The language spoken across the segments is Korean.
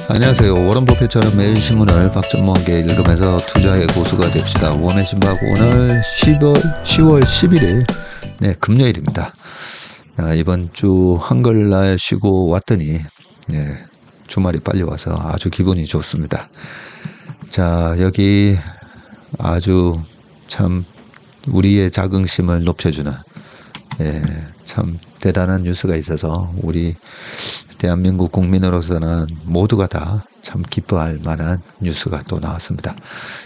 안녕하세요. 워런 버핏처럼 매일 신문을 박전무한께 읽으면서 투자의 고수가 됩시다. 원의 신박 오늘 10월 11일 금요일입니다. 이번 주 한글날 쉬고 왔더니 주말이 빨리 와서 아주 기분이 좋습니다. 자, 여기 아주 참 우리의 자긍심을 높여주는 참 대단한 뉴스가 있어서 우리 대한민국 국민으로서는 모두가 다 참 기뻐할 만한 뉴스가 또 나왔습니다.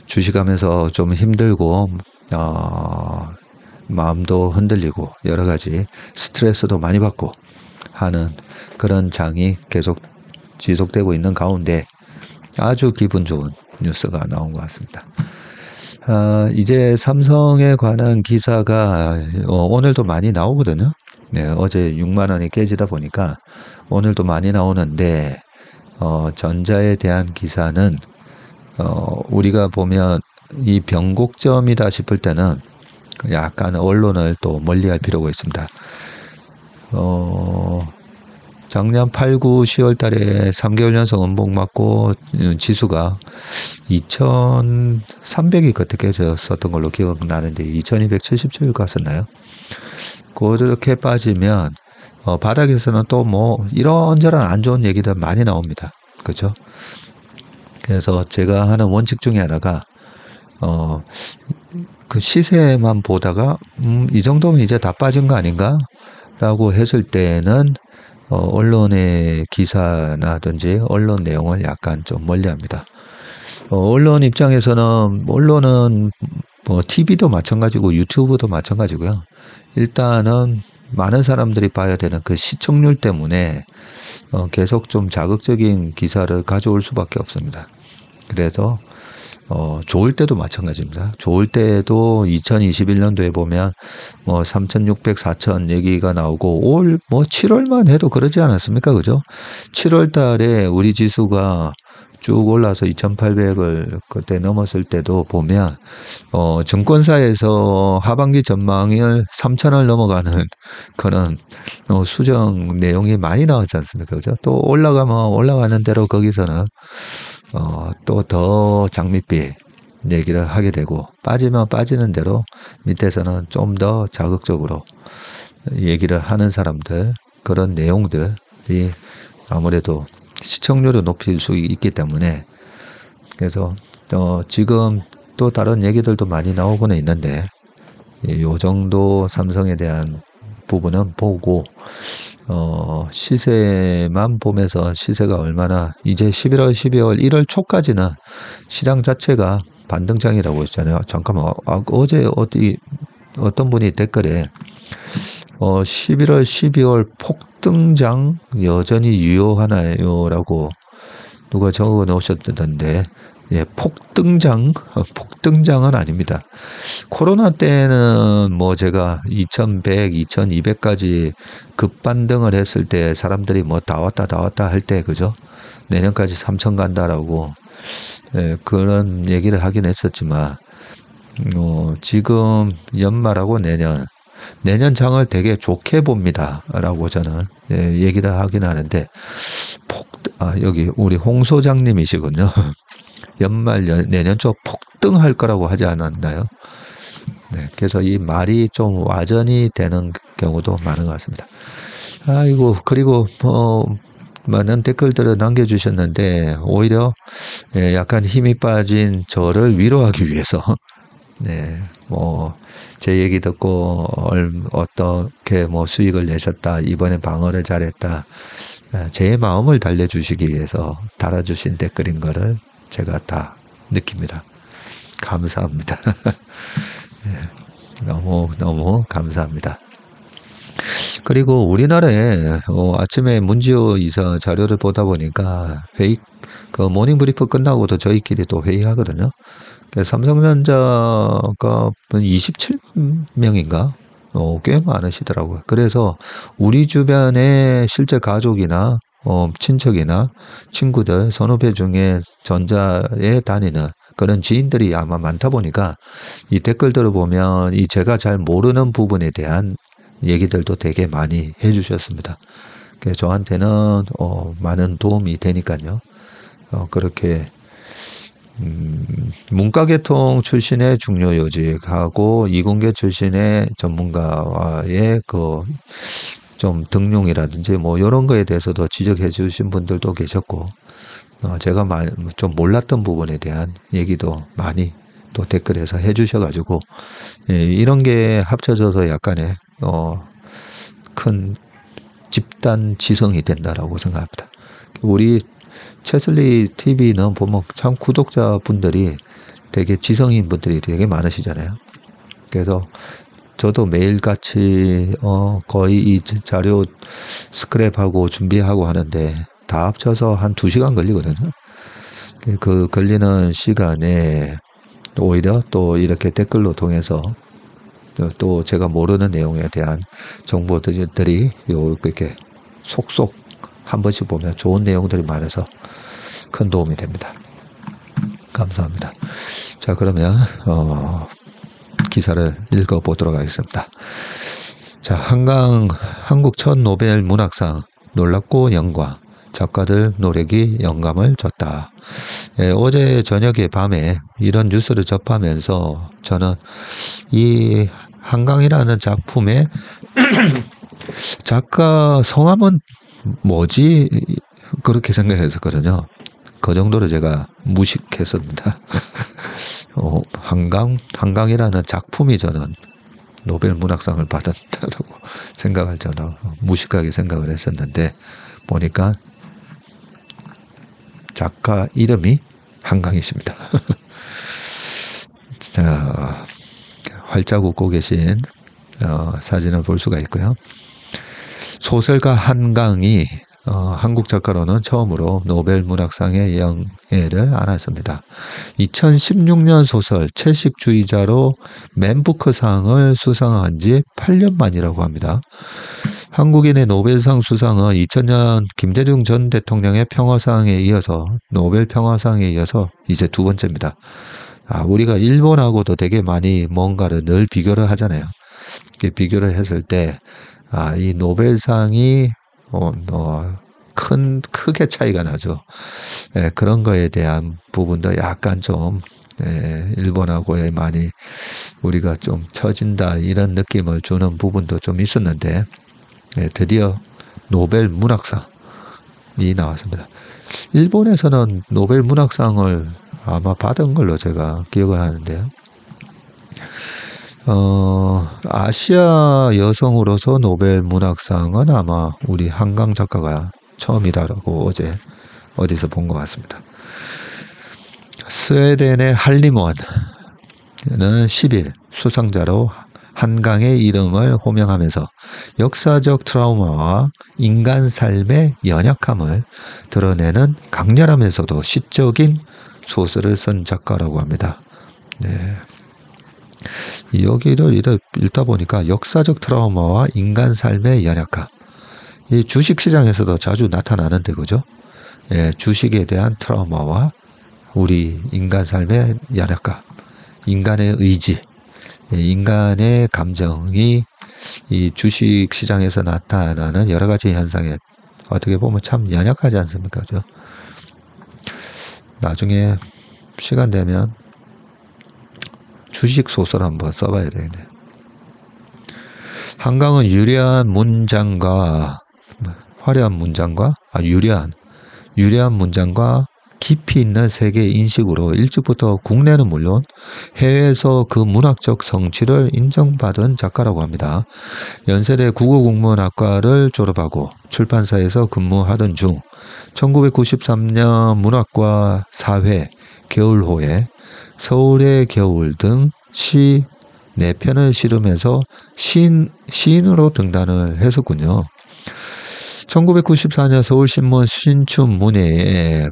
주식하면서 좀 힘들고 마음도 흔들리고 여러 가지 스트레스도 많이 받고 하는 그런 장이 계속 지속되고 있는 가운데 아주 기분 좋은 뉴스가 나온 것 같습니다. 이제 삼성에 관한 기사가 오늘도 많이 나오거든요. 어제 6만 원이 깨지다 보니까 오늘도 많이 나오는데 전자에 대한 기사는 우리가 보면 이 변곡점이다 싶을 때는 약간 언론을 또 멀리할 필요가 있습니다. 작년 8, 9, 10월 달에 3개월 연속 음봉 맞고 지수가 2300이 그때 깨졌었던 걸로 기억나는데 2277 갔었나요? 그렇게 빠지면 바닥에서는 또 뭐 이런저런 안 좋은 얘기들 많이 나옵니다. 그렇죠? 그래서 제가 하는 원칙 중에 하나가 그 시세만 보다가 이 정도면 이제 다 빠진 거 아닌가? 라고 했을 때는 언론의 기사나든지 언론 내용을 약간 좀 멀리합니다. 언론 입장에서는 언론은 뭐 TV도 마찬가지고 유튜브도 마찬가지고요. 일단은 많은 사람들이 봐야 되는 그 시청률 때문에 계속 좀 자극적인 기사를 가져올 수밖에 없습니다. 그래서 좋을 때도 마찬가지입니다. 좋을 때도 2021년도에 보면 뭐 3,600, 4,000 얘기가 나오고 올 뭐 7월만 해도 그러지 않았습니까? 그죠? 7월 달에 우리 지수가 쭉 올라서 2,800을 그때 넘었을 때도 보면 증권사에서 하반기 전망을 3,000을 넘어가는 그런 수정 내용이 많이 나왔지 않습니까? 그죠? 또 올라가면 올라가는 대로 거기서는 또 더 장밋빛 얘기를 하게 되고 빠지면 빠지는 대로 밑에서는 좀 더 자극적으로 얘기를 하는 사람들 그런 내용들이 아무래도 시청률을 높일 수 있기 때문에 그래서 지금 또 다른 얘기들도 많이 나오고는 있는데 요 정도 삼성에 대한 부분은 보고 시세만 보면서 시세가 얼마나 이제 11월, 12월, 1월 초까지는 시장 자체가 반등장이라고 했잖아요. 잠깐만 어제 어떤 분이 댓글에 11월, 12월 폭등장 여전히 유효하나요? 라고 누가 적어 놓으셨던데 폭등장은 아닙니다. 코로나 때는 뭐 제가 2100, 2200까지 급반등을 했을 때 사람들이 뭐 다 왔다 할 때 그죠? 내년까지 3000 간다라고 그런 얘기를 하긴 했었지만 지금 연말하고 내년 장을 되게 좋게 봅니다. 라고 저는 얘기를 하긴 하는데, 여기 우리 홍 소장님이시군요. 연말, 내년 초 폭등할 거라고 하지 않았나요? 그래서 이 말이 좀 와전이 되는 경우도 많은 것 같습니다. 아이고, 그리고 많은 댓글들을 남겨주셨는데, 오히려 약간 힘이 빠진 저를 위로하기 위해서, 제 얘기 듣고 어떻게 뭐 수익을 내셨다, 이번에 방어를 잘했다, 제 마음을 달래주시기 위해서 달아주신 댓글인 거를 제가 다 느낍니다. 감사합니다. 너무 감사합니다. 그리고 우리나라에 아침에 문지호 이사 자료를 보다 보니까 그 모닝 브리프 끝나고도 저희끼리 또 회의하거든요. 삼성전자가 27만 명인가? 꽤 많으시더라고요. 그래서 우리 주변에 실제 가족이나 친척이나 친구들, 선후배 중에 전자에 다니는 그런 지인들이 아마 많다 보니까 이 댓글들을 보면 이 제가 잘 모르는 부분에 대한 얘기들도 되게 많이 해주셨습니다. 저한테는 많은 도움이 되니까요. 그렇게 문과계통 출신의 중요 요직하고 이공계 출신의 전문가와의 그 좀 등용이라든지 뭐 이런 거에 대해서도 지적해 주신 분들도 계셨고, 제가 좀 몰랐던 부분에 대한 얘기도 많이 또 댓글에서 해 주셔가지고, 예, 이런 게 합쳐져서 약간의 큰 집단 지성이 된다라고 생각합니다. 우리 채슬리 TV는 보면 참 구독자분들이 되게 지성인 분들이 되게 많으시잖아요. 그래서 저도 매일같이 거의 이 자료 스크랩하고 준비하고 하는데 다 합쳐서 한 2시간 걸리거든요. 그 걸리는 시간에 오히려 또 이렇게 댓글로 통해서 또 제가 모르는 내용에 대한 정보들이 이렇게 속속 한 번씩 보면 좋은 내용들이 많아서 큰 도움이 됩니다. 감사합니다. 자, 그러면 기사를 읽어보도록 하겠습니다. 자, 한국 첫 노벨 문학상 놀랍고 영광, 작가들 노력이 영감을 줬다. 예, 어제 저녁에 밤에 이런 뉴스를 접하면서 저는 이 한강이라는 작품의 작가 성함은 뭐지? 그렇게 생각했었거든요. 그 정도로 제가 무식했습니다. 한강이라는 작품이 저는 노벨 문학상을 받았다고 생각할 정도로 무식하게 생각을 했었는데, 보니까 작가 이름이 한강이십니다. 자, 활짝 웃고 계신 사진을 볼 수가 있고요. 소설가 한강이 한국 작가로는 처음으로 노벨 문학상의 영예를 안았습니다. 2016년 소설 채식주의자로 맨 부커상을 수상한 지 8년 만이라고 합니다. 한국인의 노벨상 수상은 2000년 김대중 전 대통령의 평화상에 이어서 노벨 평화상에 이어서 이제 2번째입니다. 우리가 일본하고도 되게 많이 뭔가를 늘 비교를 하잖아요. 비교를 했을 때 이 노벨상이 크게 차이가 나죠. 예, 그런 거에 대한 부분도 약간 좀 일본하고의 많이 우리가 좀 처진다 이런 느낌을 주는 부분도 좀 있었는데, 드디어 노벨 문학상이 나왔습니다. 일본에서는 노벨 문학상을 아마 받은 걸로 제가 기억을 하는데요. 아시아 여성으로서 노벨 문학상은 아마 우리 한강 작가가 처음이라고 어제 어디서 본 것 같습니다. 스웨덴의 할리몬은 10일 수상자로 한강의 이름을 호명하면서 역사적 트라우마와 인간 삶의 연약함을 드러내는 강렬하면서도 시적인 소설을 쓴 작가라고 합니다. 네. 여기를 읽다 보니까 역사적 트라우마와 인간 삶의 연약함. 이 주식시장에서도 자주 나타나는데, 그죠? 예, 주식에 대한 트라우마와 우리 인간 삶의 연약함, 인간의 의지, 인간의 감정이 이 주식시장에서 나타나는 여러 가지 현상에 어떻게 보면 참 연약하지 않습니까? 그죠? 나중에 시간 되면 주식 소설 한번 써봐야 되겠네요. 한강은 유려한 문장과 유려한 문장과 깊이 있는 세계 인식으로 일찍부터 국내는 물론 해외에서 그 문학적 성취를 인정받은 작가라고 합니다. 연세대 국어국문학과를 졸업하고 출판사에서 근무하던 중 1993년 문학과 사회, 겨울호에 서울의 겨울 등 시 4편을 실으면서 시인으로 등단을 했었군요. 1994년 서울신문 신춘문예에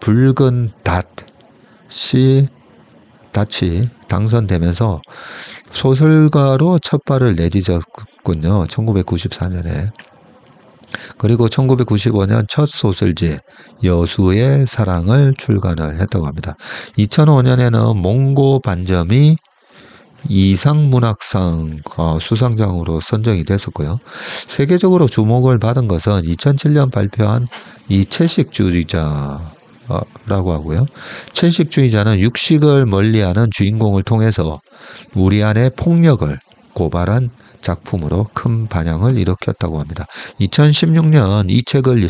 붉은 닷이 당선되면서 소설가로 첫 발을 내디뎠군요. 1994년에. 그리고 1995년 첫 소설집 여수의 사랑을 출간을 했다고 합니다. 2005년에는 몽고 반점이 이상문학상 수상장으로 선정이 됐었고요. 세계적으로 주목을 받은 것은 2007년 발표한 이 채식주의자 라고 하고요. 채식주의자는 육식을 멀리하는 주인공을 통해서 우리 안의 폭력을 고발한 작품으로 큰 반향을 일으켰다고 합니다. 2016년 이 책을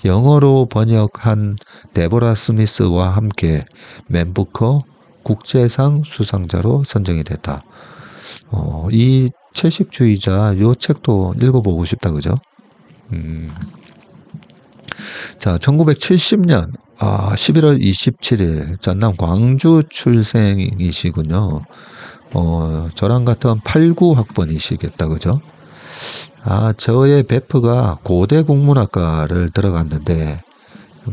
영어로 번역한 데보라 스미스와 함께 맨부커 국제상 수상자로 선정이 됐다. 이 채식주의자 요 책도 읽어보고 싶다, 그죠? 자, 1970년 11월 27일 전남 광주 출생이시군요. 저랑 같은 89학번이시겠다, 그죠? 저의 베프가 고대 국문학과를 들어갔는데,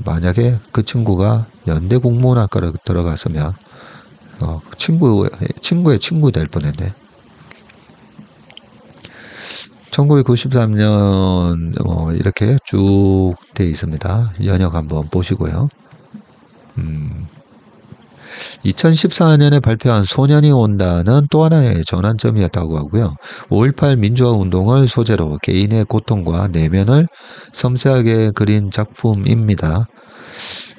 만약에 그 친구가 연대 국문학과를 들어갔으면, 친구의 친구 될 뻔했네. 1993년, 이렇게 쭉 돼 있습니다. 연역 한번 보시고요. 2014년에 발표한 소년이 온다는 또 하나의 전환점이었다고 하고요. 5.18 민주화 운동을 소재로 개인의 고통과 내면을 섬세하게 그린 작품입니다.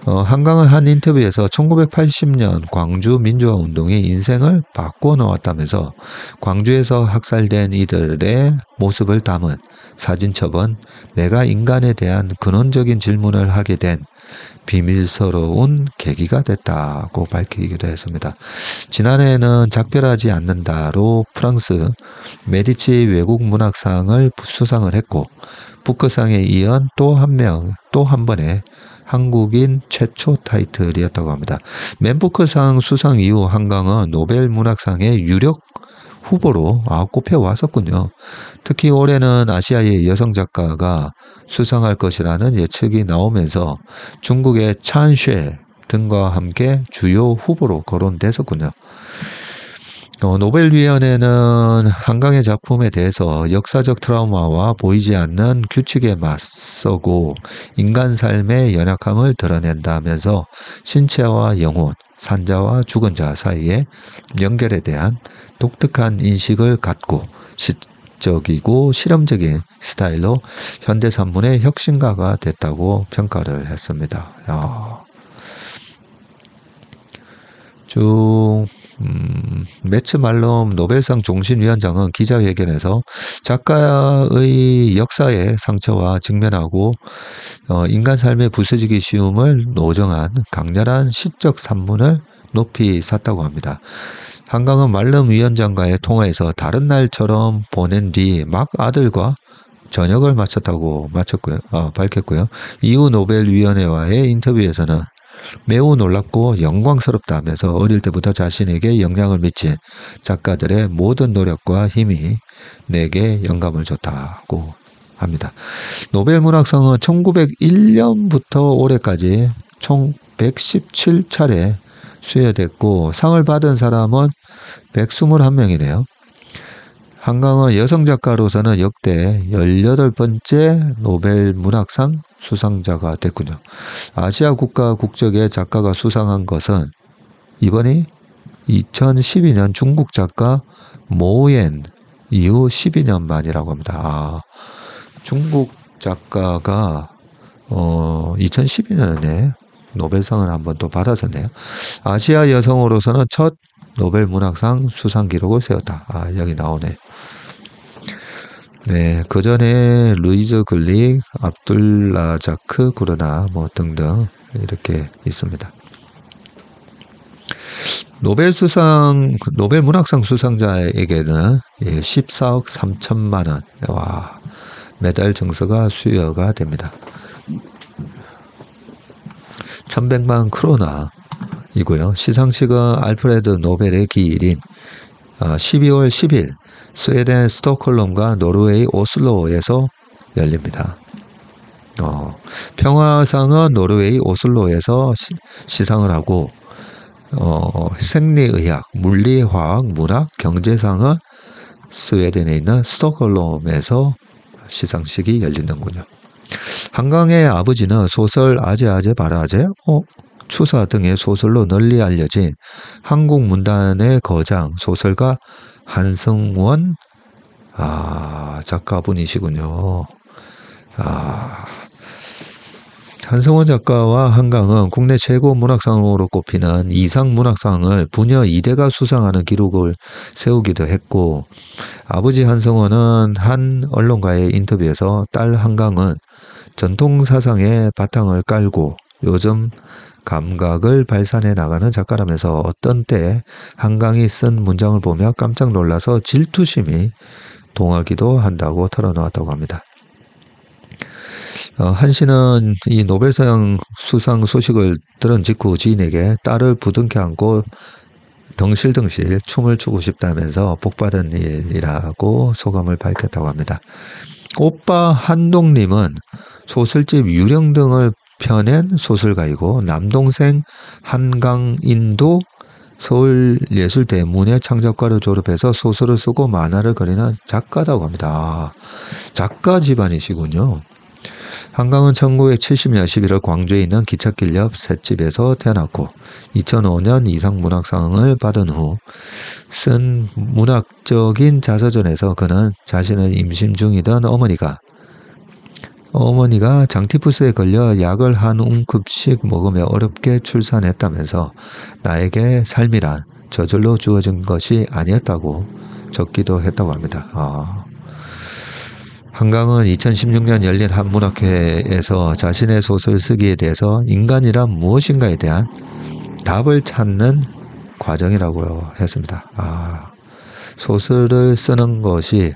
한강은 한 인터뷰에서 1980년 광주 민주화 운동이 인생을 바꿔 놓았다면서 광주에서 학살된 이들의 모습을 담은 사진첩은 내가 인간에 대한 근원적인 질문을 하게 된 비밀스러운 계기가 됐다고 밝히기도 했습니다. 지난해에는 작별하지 않는다로 프랑스 메디치 외국문학상을 수상을 했고, 부커상에 이은 또 한 번의 한국인 최초 타이틀이었다고 합니다. 맨부커상 수상 이후 한강은 노벨 문학상의 유력 후보로 꼽혀왔었군요. 특히 올해는 아시아의 여성 작가가 수상할 것이라는 예측이 나오면서 중국의 찬쉐 등과 함께 주요 후보로 거론됐었군요. 노벨위원회는 한강의 작품에 대해서 역사적 트라우마와 보이지 않는 규칙에 맞서고 인간 삶의 연약함을 드러낸다면서 신체와 영혼, 산자와 죽은 자 사이의 연결에 대한 독특한 인식을 갖고 시적이고 실험적인 스타일로 현대산문의 혁신가가 됐다고 평가를 했습니다. 매츠 말롬 노벨상 종신위원장은 기자회견에서 작가의 역사의 상처와 직면하고 인간 삶의 부서지기 쉬움을 노정한 강렬한 시적 산문을 높이 샀다고 합니다. 한강은 말름 위원장과의 통화에서 다른 날처럼 보낸 뒤 막 아들과 저녁을 마쳤다고 밝혔고요. 이후 노벨위원회와의 인터뷰에서는 매우 놀랍고 영광스럽다면서 어릴 때부터 자신에게 영향을 미친 작가들의 모든 노력과 힘이 내게 영감을 줬다고 합니다. 노벨문학상은 1901년부터 올해까지 총 117차례 수여됐고 상을 받은 사람은 121명이네요. 한강은 여성 작가로서는 역대 18번째 노벨 문학상 수상자가 됐군요. 아시아 국가 국적의 작가가 수상한 것은 이번이 2012년 중국 작가 모옌 이후 12년 만이라고 합니다. 중국 작가가 2012년에 노벨상을 한 번 또 받았었네요. 아시아 여성으로서는 첫 노벨 문학상 수상 기록을 세웠다. 여기 나오네. 네, 그 전에 루이즈 글릭, 압둘라자크 구르나 등등 이렇게 있습니다. 노벨 문학상 수상자에게는 14억 3천만 원, 메달 증서가 수여가 됩니다. 1100만 크로나 이고요. 시상식은 알프레드 노벨의 기일인 12월 10일 스웨덴 스톡홀름과 노르웨이 오슬로에서 열립니다. 평화상은 노르웨이 오슬로에서 시상을 하고 생리의학, 물리화학, 문학, 경제상은 스웨덴에 있는 스톡홀름에서 시상식이 열리는군요. 한강의 아버지는 소설 아제아제 바라제, 추사 등의 소설로 널리 알려진 한국 문단의 거장 소설가 한승원 작가분이시군요. 한성원 작가와 한강은 국내 최고 문학상으로 꼽히는 이상 문학상을 부녀 2대가 수상하는 기록을 세우기도 했고, 아버지 한성원은 한 언론과의 인터뷰에서 딸 한강은 전통 사상의 바탕을 깔고 요즘 감각을 발산해 나가는 작가라면서 어떤 때 한강이 쓴 문장을 보며 깜짝 놀라서 질투심이 동하기도 한다고 털어놓았다고 합니다. 한 씨는 이 노벨상 수상 소식을 들은 직후 지인에게 딸을 부둥켜 안고 덩실덩실 춤을 추고 싶다면서 복받은 일이라고 소감을 밝혔다고 합니다. 오빠 한동님은 소설집 유령 등을 펴낸 소설가이고, 남동생 한강인도 서울예술대 문예창작과를 졸업해서 소설을 쓰고 만화를 그리는 작가라고 합니다. 작가 집안이시군요. 한강은 1970년 11월 광주에 있는 기찻길 옆 셋집에서 태어났고 2005년 이상문학상을 받은 후 쓴 문학적인 자서전에서 그는 자신은 임신 중이던 어머니가 장티푸스에 걸려 약을 한 움큼씩 먹으며 어렵게 출산했다면서 나에게 삶이란 저절로 주어진 것이 아니었다고 적기도 했다고 합니다. 한강은 2016년 열린 한문학회에서 자신의 소설 쓰기에 대해서 인간이란 무엇인가에 대한 답을 찾는 과정이라고 했습니다. 소설을 쓰는 것이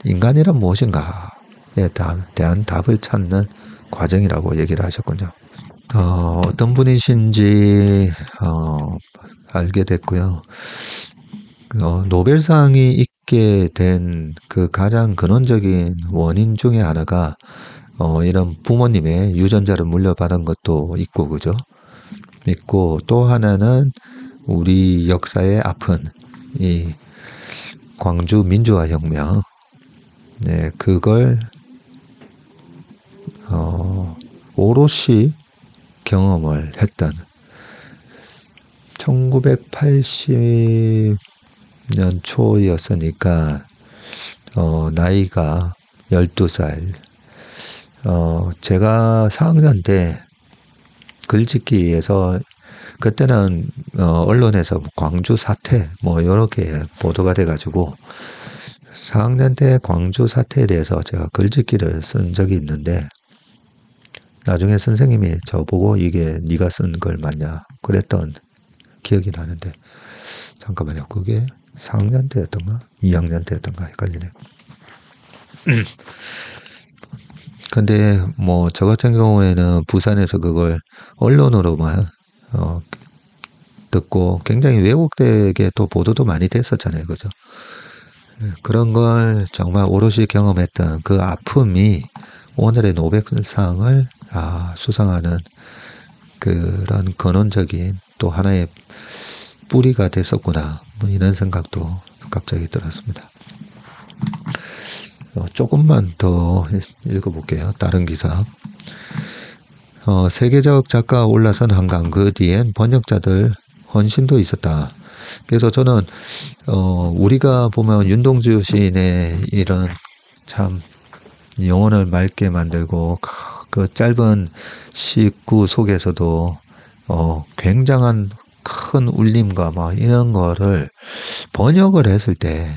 인간이란 무엇인가에 대한 답을 찾는 과정이라고 얘기를 하셨군요. 어떤 분이신지 알게 됐고요. 노벨상이 있게 된 그 가장 근원적인 원인 중에 하나가 이런 부모님의 유전자를 물려받은 것도 있고, 그죠? 있고, 또 하나는 우리 역사의 아픈 이 광주 민주화 혁명, 네, 그걸 오롯이 경험을 했던 1980년 초였으니까 나이가 12살. 제가 4학년 때 글짓기에서 그때는 언론에서 광주 사태 이렇게 보도가 돼가지고 4학년 때 광주 사태에 대해서 제가 글짓기를 쓴 적이 있는데, 나중에 선생님이 저보고 이게 네가 쓴 걸 맞냐 그랬던 기억이 나는데, 잠깐만요. 그게 4학년 때였던가 2학년 때였던가 헷갈리네. 근데 저 같은 경우에는 부산에서 그걸 언론으로만 듣고 굉장히 왜곡되게 또 보도도 많이 됐었잖아요. 그죠? 그런 걸 정말 오롯이 경험했던 그 아픔이 오늘의 노벨상을 수상하는 그런 근원적인 또 하나의 뿌리가 됐었구나, 이런 생각도 갑자기 들었습니다. 조금만 더 읽어볼게요. 다른 기사. 세계적 작가 올라선 한강, 그 뒤엔 번역자들 헌신도 있었다. 그래서 저는 우리가 보면 윤동주 시인의 이런 참 영혼을 맑게 만들고 그 짧은 시구 속에서도 굉장한 큰 울림과 이런 거를 번역을 했을 때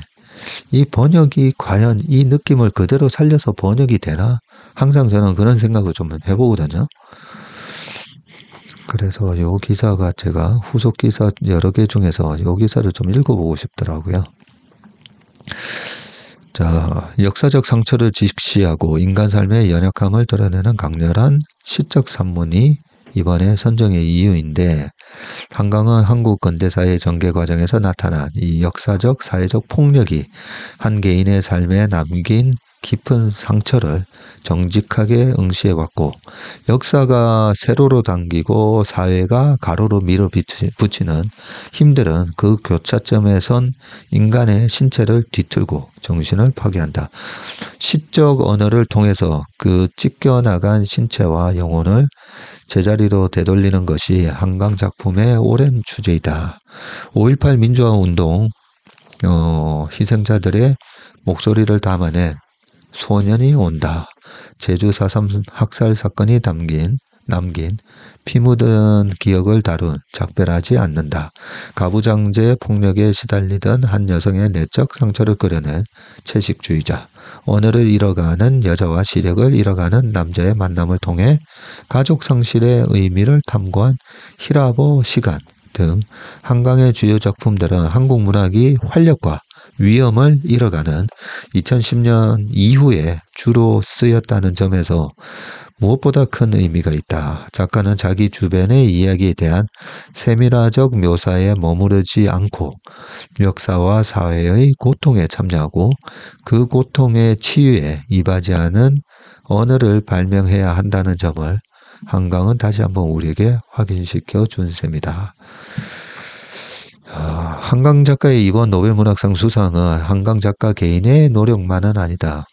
이 번역이 과연 이 느낌을 그대로 살려서 번역이 되나? 항상 저는 그런 생각을 좀 해보거든요. 그래서 요 기사가 제가 후속 기사 여러 개 중에서 요 기사를 좀 읽어보고 싶더라고요. 자, 역사적 상처를 직시하고 인간 삶의 연약함을 드러내는 강렬한 시적 산문이 이번에 선정의 이유인데, 한강은 한국 근대사의 전개 과정에서 나타난 이 역사적 사회적 폭력이 한 개인의 삶에 남긴 깊은 상처를 정직하게 응시해왔고, 역사가 세로로 당기고 사회가 가로로 밀어붙이는 힘들은 그 교차점에 선 인간의 신체를 뒤틀고 정신을 파괴한다. 시적 언어를 통해서 그 찢겨나간 신체와 영혼을 제자리로 되돌리는 것이 한강 작품의 오랜 주제이다. 5.18 민주화 운동 희생자들의 목소리를 담아낸 소년이 온다. 제주 4.3 학살 사건이 남긴 피 묻은 기억을 다룬 작별하지 않는다. 가부장제 폭력에 시달리던 한 여성의 내적 상처를 그려낸 채식주의자. 언어를 잃어가는 여자와 시력을 잃어가는 남자의 만남을 통해 가족 상실의 의미를 탐구한 히라보 시간 등 한강의 주요 작품들은 한국 문학이 활력과 위엄을 잃어가는 2010년 이후에 주로 쓰였다는 점에서 무엇보다 큰 의미가 있다. 작가는 자기 주변의 이야기에 대한 세밀화적 묘사에 머무르지 않고 역사와 사회의 고통에 참여하고 그 고통의 치유에 이바지하는 언어를 발명해야 한다는 점을 한강은 다시 한번 우리에게 확인시켜 준 셈이다. 한강 작가의 이번 노벨문학상 수상은 한강 작가 개인의 노력만은 아니다.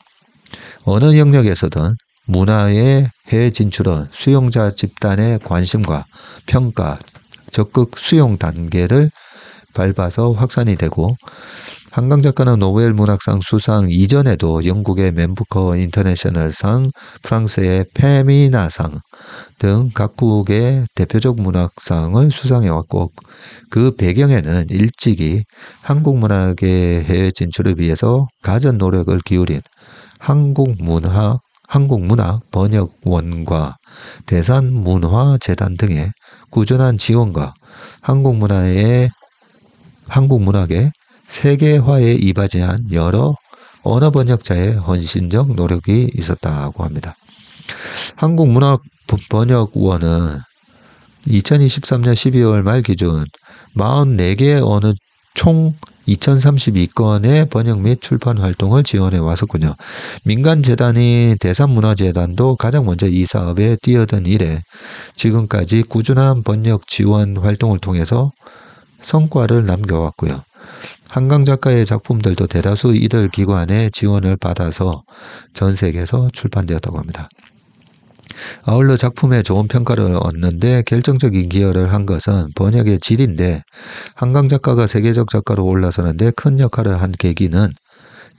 어느 영역에서든 문화의 해외 진출은 수용자 집단의 관심과 평가, 적극 수용 단계를 밟아서 확산이 되고, 한강 작가는 노벨 문학상 수상 이전에도 영국의 맨부커 인터내셔널상, 프랑스의 페미나상 등 각국의 대표적 문학상을 수상해왔고, 그 배경에는 일찍이 한국 문학의 해외 진출을 위해서 가진 노력을 기울인 한국문학번역원과 대산문화재단 등의 꾸준한 지원과 한국 문학의 세계화에 이바지한 여러 언어 번역자의 헌신적 노력이 있었다고 합니다. 한국문학번역원은 2023년 12월 말 기준 44개 언어 총 2032건의 번역 및 출판 활동을 지원해 왔었군요. 민간재단인 대산문화재단도 가장 먼저 이 사업에 뛰어든 이래 지금까지 꾸준한 번역 지원 활동을 통해서 성과를 남겨왔고요. 한강 작가의 작품들도 대다수 이들 기관의 지원을 받아서 전 세계에서 출판되었다고 합니다. 아울러 작품의 좋은 평가를 얻는데 결정적인 기여를 한 것은 번역의 질인데, 한강 작가가 세계적 작가로 올라서는데 큰 역할을 한 계기는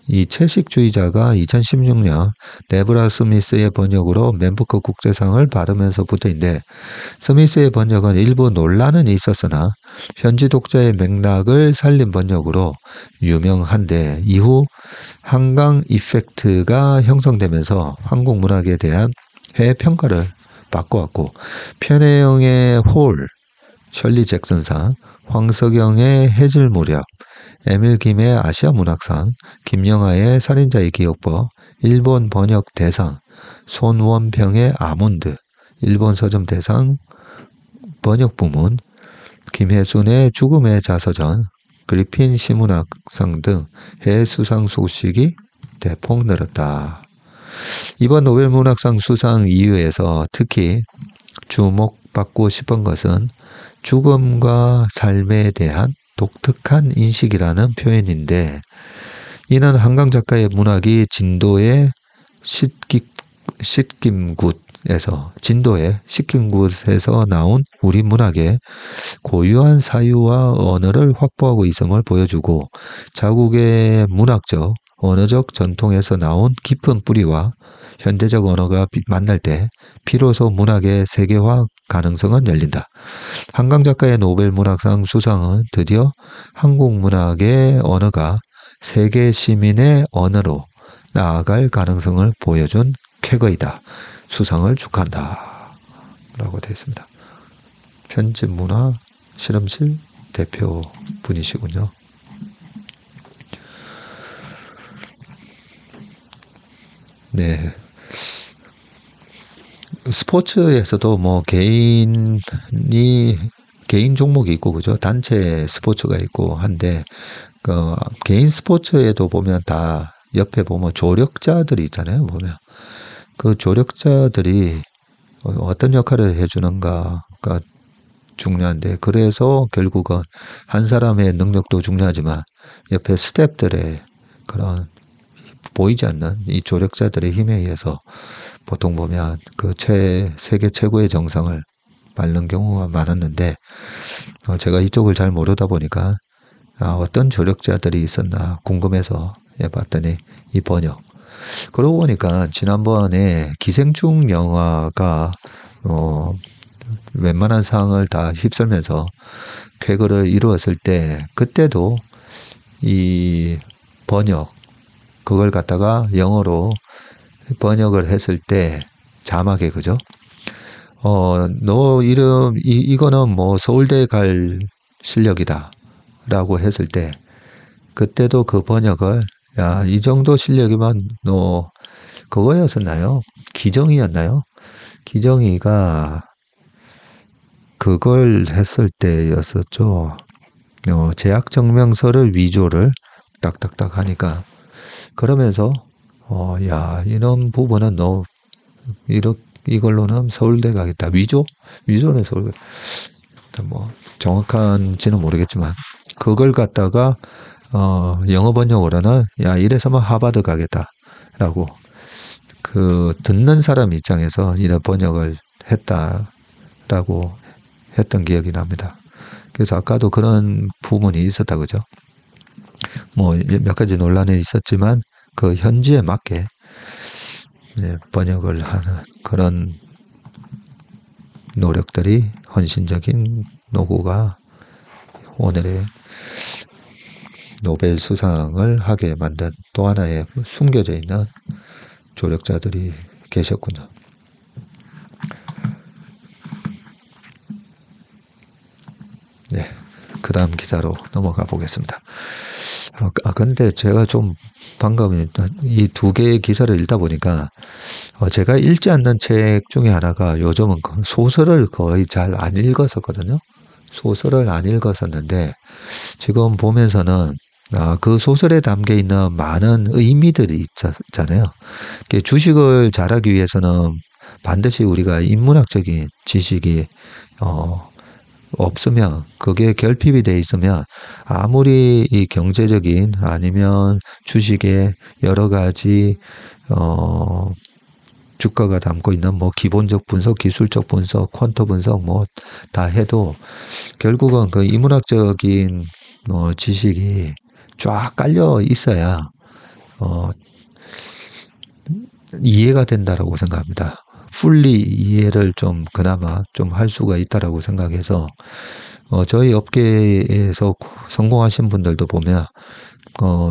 이 채식주의자가 2016년 데브라 스미스의 번역으로 맨부커 국제상을 받으면서부터인데, 스미스의 번역은 일부 논란은 있었으나 현지 독자의 맥락을 살린 번역으로 유명한데, 이후 한강 이펙트가 형성되면서 한국 문학에 대한 해외 평가를 바꿔왔고, 편혜영의 홀, 셜리 잭슨상, 황석영의 해질 무렵, 에밀 김의 아시아 문학상, 김영하의 살인자의 기억법, 일본 번역 대상, 손원평의 아몬드, 일본 서점 대상 번역 부문, 김혜순의 죽음의 자서전, 그리핀 시문학상 등 해외 수상 소식이 대폭 늘었다. 이번 노벨문학상 수상 이유에서 특히 주목받고 싶은 것은 죽음과 삶에 대한 독특한 인식이라는 표현인데, 이는 한강 작가의 문학이 진도의 식김굿에서 나온 우리 문학의 고유한 사유와 언어를 확보하고 있음을 보여주고, 자국의 문학적, 언어적 전통에서 나온 깊은 뿌리와 현대적 언어가 만날 때 비로소 문학의 세계화 가능성은 열린다. 한강 작가의 노벨 문학상 수상은 드디어 한국 문학의 언어가 세계 시민의 언어로 나아갈 가능성을 보여준 쾌거이다. 수상을 축하한다. 라고 되어 있습니다. 편집문화 실험실 대표분이시군요. 네. 스포츠에서도 뭐 개인 종목이 있고, 그죠? 단체 스포츠가 있고 한데, 개인 스포츠에도 보면 다 옆에 보면 조력자들이 있잖아요. 보면 그 조력자들이 어떤 역할을 해주는가가 중요한데, 그래서 결국은 한 사람의 능력도 중요하지만 옆에 스태프들의 그런 보이지 않는 이 조력자들의 힘에 의해서 보통 보면 그 세계 최고의 정상을 밟는 경우가 많았는데, 제가 이쪽을 잘 모르다 보니까 어떤 조력자들이 있었나 궁금해서 해봤더니 이 번역, 그러고 보니까 지난번에 기생충 영화가 웬만한 상을 다 휩쓸면서 쾌거를 이루었을 때 그때도 이 번역 그걸 갖다가 영어로 번역을 했을 때 자막에 그죠? 너 이름 이거는 뭐 서울대 갈 실력이다 라고 했을 때 그때도 그 번역을 야, 이 정도 실력이면 너 그거였었나요? 기정이였나요? 기정이가 그걸 했을 때였었죠. 재학 증명서를 위조를 딱딱딱 하니까 그러면서 야, 이런 부분은 너 이걸로는 서울대 가겠다. 위조는 서울대. 뭐 정확한지는 모르겠지만 그걸 갖다가 영어 번역으로는 야, 이래서만 하버드 가겠다라고 그 듣는 사람 입장에서 이런 번역을 했다라고 했던 기억이 납니다. 그래서 아까도 그런 부분이 있었다 그죠? 뭐 몇 가지 논란이 있었지만 그 현지에 맞게 번역을 하는 그런 노력들이 헌신적인 노고가 오늘의 노벨 수상을 하게 만든 또 하나의 숨겨져 있는 조력자들이 계셨군요. 네, 그 다음 기사로 넘어가 보겠습니다. 근데 제가 좀 방금 이 두 개의 기사를 읽다 보니까 제가 읽지 않는 책 중에 하나가 요즘은 소설을 거의 잘 안 읽었었거든요. 소설을 안 읽었었는데 지금 보면서는 그 소설에 담겨 있는 많은 의미들이 있잖아요. 주식을 잘하기 위해서는 반드시 우리가 인문학적인 지식이 없으면 그게 결핍이 돼 있으면 아무리 이 경제적인 아니면 주식의 여러 가지 주가가 담고 있는 뭐 기본적 분석, 기술적 분석, 퀀터 분석 뭐 다 해도 결국은 그 인문학적인 지식이 쫙 깔려 있어야 이해가 된다라고 생각합니다. 풀리 이해를 좀 그나마 좀 할 수가 있다라고 생각해서 저희 업계에서 성공하신 분들도 보면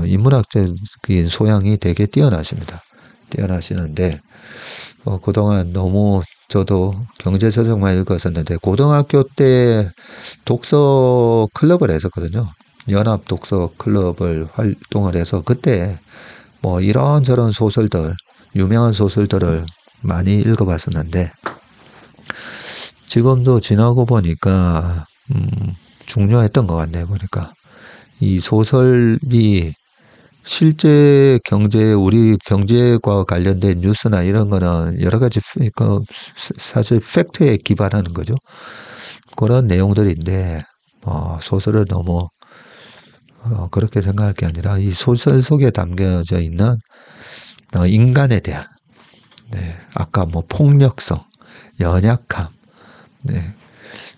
인문학적인 소양이 되게 뛰어나십니다. 뛰어나시는데 그동안 너무 저도 경제서적만 읽었었는데 고등학교 때 독서 클럽을 했었거든요. 연합 독서 클럽을 활동을 해서 그때 뭐 이런저런 소설들 유명한 소설들을 많이 읽어봤었는데 지금도 지나고 보니까 중요했던 것 같네요. 보니까 이 소설이 실제 우리 경제과 관련된 뉴스나 이런 거는 여러 가지 사실 팩트에 기반하는 거죠. 그런 내용들인데 소설을 너무 그렇게 생각할 게 아니라 이 소설 속에 담겨져 있는 인간에 대한 아까 뭐 폭력성, 연약함,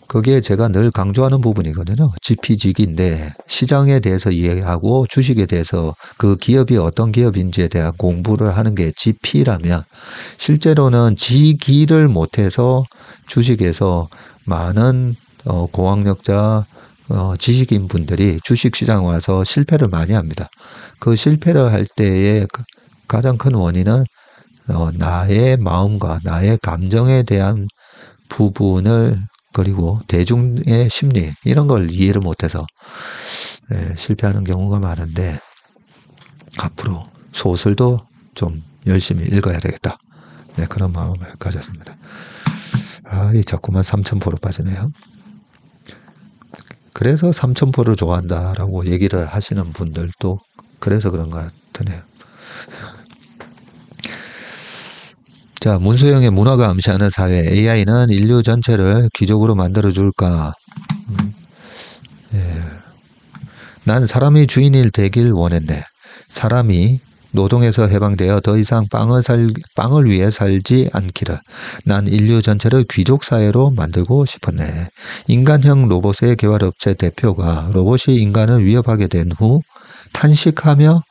그게 제가 늘 강조하는 부분이거든요. 지피지기인데 시장에 대해서 이해하고 주식에 대해서 그 기업이 어떤 기업인지에 대한 공부를 하는 게 지피라면 실제로는 지기를 못해서 주식에서 많은 고학력자 지식인 분들이 주식시장 와서 실패를 많이 합니다. 그 실패를 할 때의 가장 큰 원인은 나의 마음과 나의 감정에 대한 부분을 그리고 대중의 심리 이런 걸 이해를 못해서 실패하는 경우가 많은데 앞으로 소설도 좀 열심히 읽어야 되겠다. 그런 마음을 가졌습니다. 이 자꾸만 삼천포로 빠지네요. 그래서 삼천포를 좋아한다라고 얘기를 하시는 분들도 그래서 그런 것 같으네요. 자, 문소영의 문화가 암시하는 사회. AI는 인류 전체를 귀족으로 만들어줄까? 난 사람이 주인이 되길 원했네. 사람이 노동에서 해방되어 더 이상 빵을 위해 살지 않기를. 난 인류 전체를 귀족 사회로 만들고 싶었네. 인간형 로봇의 개발업체 대표가 로봇이 인간을 위협하게 된 후 탄식하며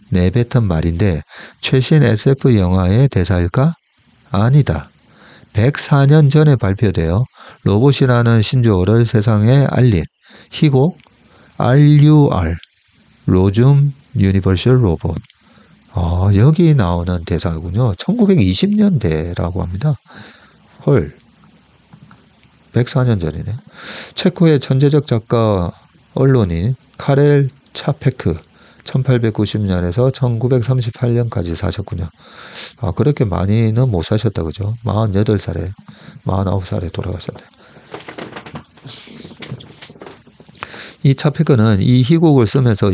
내뱉은 말인데 최신 SF 영화의 대사일까? 아니다. 104년 전에 발표되어 로봇이라는 신조어를 세상에 알린 희곡 RUR, 로즘 유니버셜 로봇. 여기 나오는 대사군요. 1920년대라고 합니다. 헐, 104년 전이네. 체코의 천재적 작가 언론인 카렐 차페크 1890년에서 1938년까지 사셨군요. 그렇게 많이는 못 사셨다 그죠? 48살에 49살에 돌아가셨네. 이 차페크는 이 희곡을 쓰면서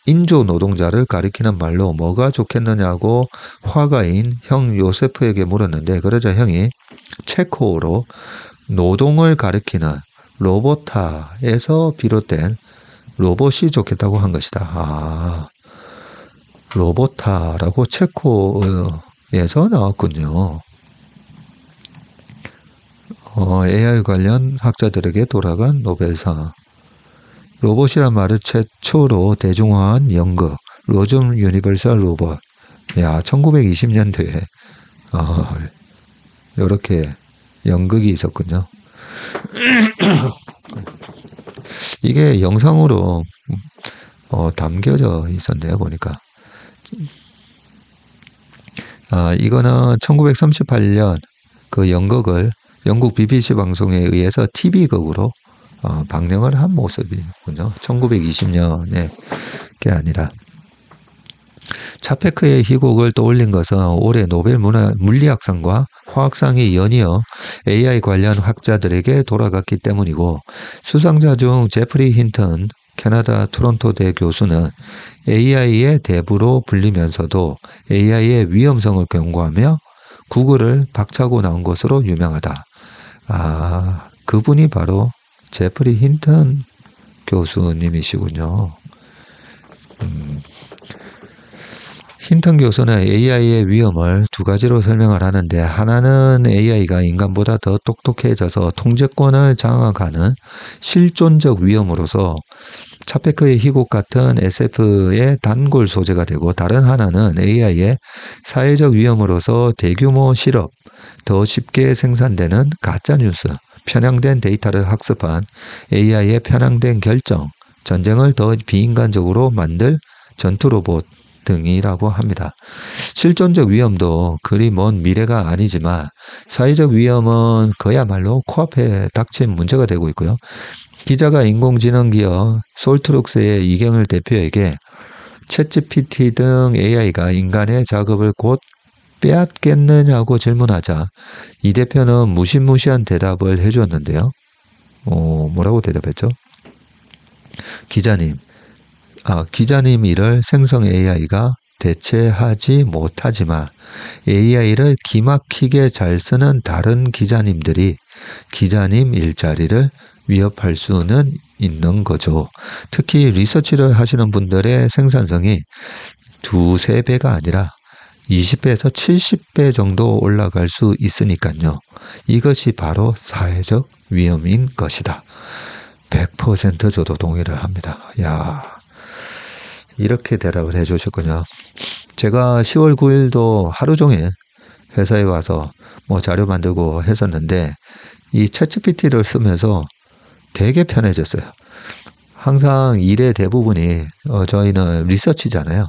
인조 노동자를 가리키는 말로 뭐가 좋겠느냐고 화가인 형 요세프에게 물었는데, 그러자 형이 체코어로 노동을 가리키는 로보타에서 비롯된 로봇이 좋겠다고 한 것이다. 로보타라고 체코에서 나왔군요. AI 관련 학자들에게 돌아간 노벨상. 로봇이란 말을 최초로 대중화한 연극 로즘 유니버설 로봇. 1920년대에 이렇게 연극이 있었군요. 이게 영상으로 담겨져 있었네요, 보니까. 이거는 1938년 그 연극을 영국 BBC 방송에 의해서 TV극으로 방영을 한 모습이군요. 1920년에 게 아니라. 차페크의 희곡을 떠올린 것은 올해 노벨 물리학상과 화학상이 연이어 AI 관련 학자들에게 돌아갔기 때문이고, 수상자 중 제프리 힌턴 캐나다 토론토대 교수는 AI의 대부로 불리면서도 AI의 위험성을 경고하며 구글을 박차고 나온 것으로 유명하다. 그분이 바로 제프리 힌턴 교수님이시군요. 힌턴 교수는 AI의 위험을 두 가지로 설명을 하는데, 하나는 AI가 인간보다 더 똑똑해져서 통제권을 장악하는 실존적 위험으로서 차페크의 희곡 같은 SF의 단골 소재가 되고, 다른 하나는 AI의 사회적 위험으로서 대규모 실업, 더 쉽게 생산되는 가짜뉴스, 편향된 데이터를 학습한 AI의 편향된 결정, 전쟁을 더 비인간적으로 만들 전투 로봇 등이라고 합니다. 실존적 위험도 그리 먼 미래가 아니지만 사회적 위험은 그야말로 코앞에 닥친 문제가 되고 있고요. 기자가 인공지능 기업 솔트룩스의 이경일 대표에게 챗GPT 등 AI가 인간의 작업을 곧 빼앗겠느냐고 질문하자 이 대표는 무시무시한 대답을 해주었는데요. 뭐라고 대답했죠? 기자님 일을 생성 AI가 대체하지 못하지만 AI를 기막히게 잘 쓰는 다른 기자님들이 기자님 일자리를 위협할 수는 있는 거죠. 특히 리서치를 하시는 분들의 생산성이 2-3배가 아니라 20배에서 70배 정도 올라갈 수 있으니까요. 이것이 바로 사회적 위험인 것이다. 100% 저도 동의를 합니다. 이렇게 대답을 해주셨군요. 제가 10월 9일도 하루 종일 회사에 와서 자료 만들고 했었는데, 이 챗GPT를 쓰면서 되게 편해졌어요. 항상 일의 대부분이 저희는 리서치잖아요.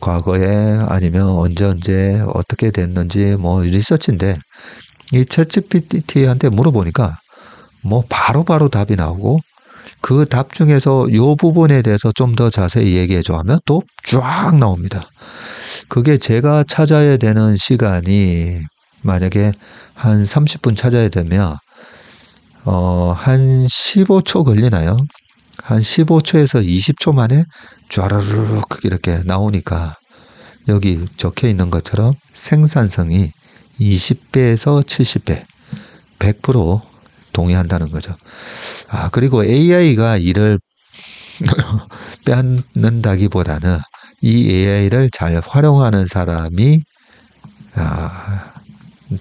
과거에 아니면 언제 어떻게 됐는지 리서치인데, 이 챗GPT한테 물어보니까 바로바로 답이 나오고, 그 답 중에서 이 부분에 대해서 좀 더 자세히 얘기해줘 하면 또 쫙 나옵니다. 그게 제가 찾아야 되는 시간이 만약에 한 30분 찾아야 되면 한 15초 걸리나요? 한 15초에서 20초 만에 쫘라르륵 이렇게 나오니까 여기 적혀 있는 것처럼 생산성이 20배에서 70배, 100% 동의한다는 거죠. 그리고 AI가 일을 빼앗는다기보다는 이 AI를 잘 활용하는 사람이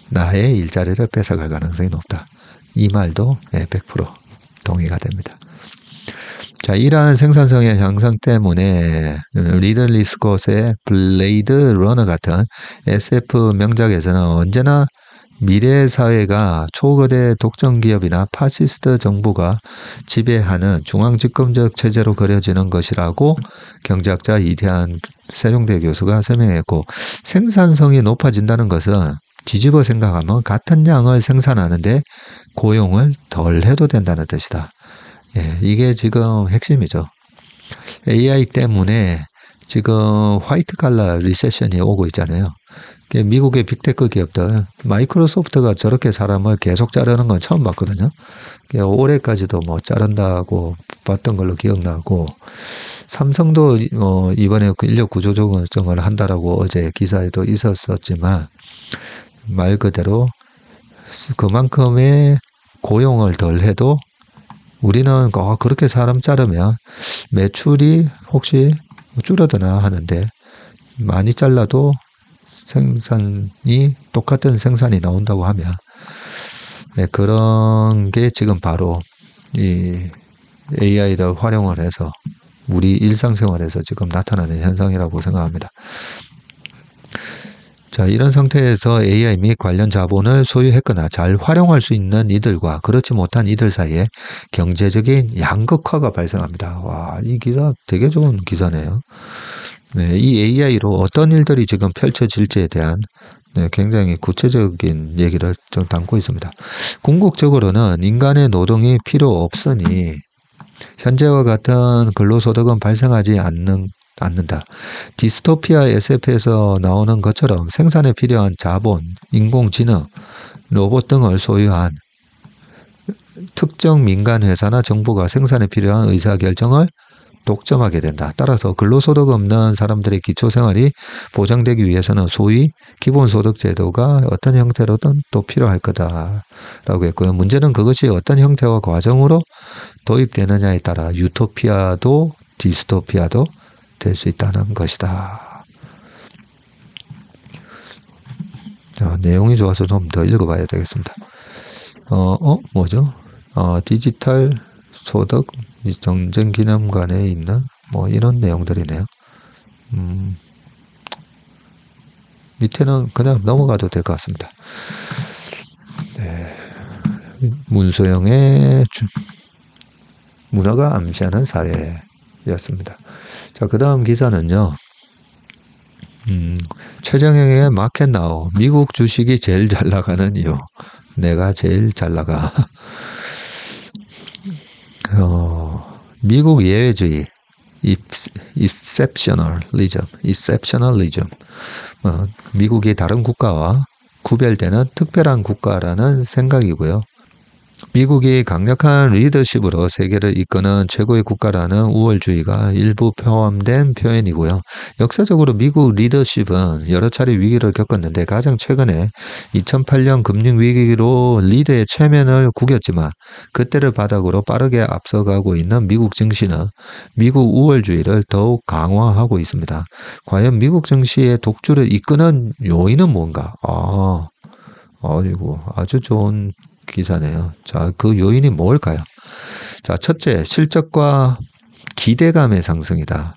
나의 일자리를 뺏어갈 가능성이 높다. 이 말도 100% 동의가 됩니다. 자, 이러한 생산성의 향상 때문에 리들리 스콧의 블레이드 러너 같은 SF 명작에서는 언제나 미래 사회가 초거대 독점 기업이나 파시스트 정부가 지배하는 중앙집권적 체제로 그려지는 것이라고 경제학자 이태한 세종대 교수가 설명했고, 생산성이 높아진다는 것은 뒤집어 생각하면 같은 양을 생산하는데 고용을 덜 해도 된다는 뜻이다. 예, 이게 지금 핵심이죠. AI 때문에 지금 화이트 칼라 리세션이 오고 있잖아요. 미국의 빅테크 기업들, 마이크로소프트가 저렇게 사람을 계속 자르는 건 처음 봤거든요. 올해까지도 뭐 자른다고 봤던 걸로 기억나고, 삼성도 이번에 인력 구조 조정을 한다라고 어제 기사에도 있었었지만, 말 그대로 그만큼의 고용을 덜 해도 우리는 그렇게 사람 자르면 매출이 혹시 줄어드나 하는데, 많이 잘라도 생산이 똑같은 생산이 나온다고 하면, 네, 그런 게 지금 바로 이 AI를 활용을 해서 우리 일상생활에서 지금 나타나는 현상이라고 생각합니다. 자, 이런 상태에서 AI 및 관련 자본을 소유했거나 잘 활용할 수 있는 이들과 그렇지 못한 이들 사이에 경제적인 양극화가 발생합니다. 와, 이 기사 되게 좋은 기사네요. 네, 이 AI로 어떤 일들이 지금 펼쳐질지에 대한 굉장히 구체적인 얘기를 좀 담고 있습니다. 궁극적으로는 인간의 노동이 필요 없으니 현재와 같은 근로소득은 발생하지 않는다. 디스토피아 SF에서 나오는 것처럼 생산에 필요한 자본, 인공지능, 로봇 등을 소유한 특정 민간 회사나 정부가 생산에 필요한 의사결정을 독점하게 된다. 따라서 근로소득 없는 사람들의 기초생활이 보장되기 위해서는 소위 기본소득 제도가 어떤 형태로든 또 필요할 거다라고 했고요. 문제는 그것이 어떤 형태와 과정으로 도입되느냐에 따라 유토피아도 디스토피아도 될 수 있다는 것이다. 자, 내용이 좋아서 좀 더 읽어봐야 되겠습니다. 뭐죠? 디지털 소득 정전 기념관에 있는 뭐 이런 내용들이네요. 밑에는 그냥 넘어가도 될 것 같습니다. 네. 문소영의 문화가 암시하는 사회였습니다. 자, 그 다음 기사는요. 최정영의 마켓나우, 미국 주식이 제일 잘 나가는 이유. 내가 제일 잘 나가. 미국 예외주의, exceptionalism. 미국이 다른 국가와 구별되는 특별한 국가라는 생각이고요. 미국이 강력한 리더십으로 세계를 이끄는 최고의 국가라는 우월주의가 일부 포함된 표현이고요. 역사적으로 미국 리더십은 여러 차례 위기를 겪었는데 가장 최근에 2008년 금융위기로 리더의 체면을 구겼지만 그때를 바닥으로 빠르게 앞서가고 있는 미국 증시는 미국 우월주의를 더욱 강화하고 있습니다. 과연 미국 증시의 독주를 이끄는 요인은 뭔가? 아주 좋은 기사네요. 자, 그 요인이 뭘까요? 자, 첫째, 실적과 기대감의 상승이다.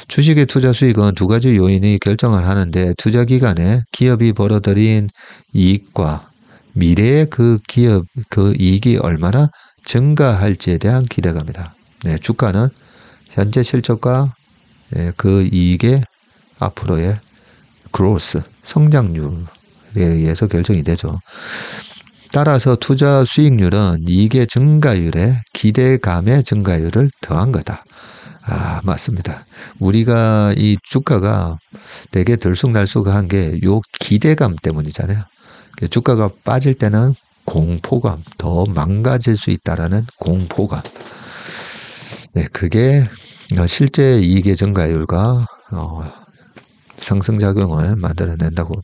주식의 투자 수익은 두 가지 요인이 결정을 하는데 투자 기간에 기업이 벌어들인 이익과 미래의 그 이익이 얼마나 증가할지에 대한 기대감이다. 네, 주가는 현재 실적과 그 이익의 앞으로의 growth, 성장률에 의해서 결정이 되죠. 따라서 투자 수익률은 이익의 증가율에 기대감의 증가율을 더한 거다. 맞습니다. 우리가 이 주가가 되게 들쑥날쑥한 게 요 기대감 때문이잖아요. 주가가 빠질 때는 공포감, 더 망가질 수 있다라는 공포감. 네, 그게 실제 이익의 증가율과 상승작용을 만들어낸다고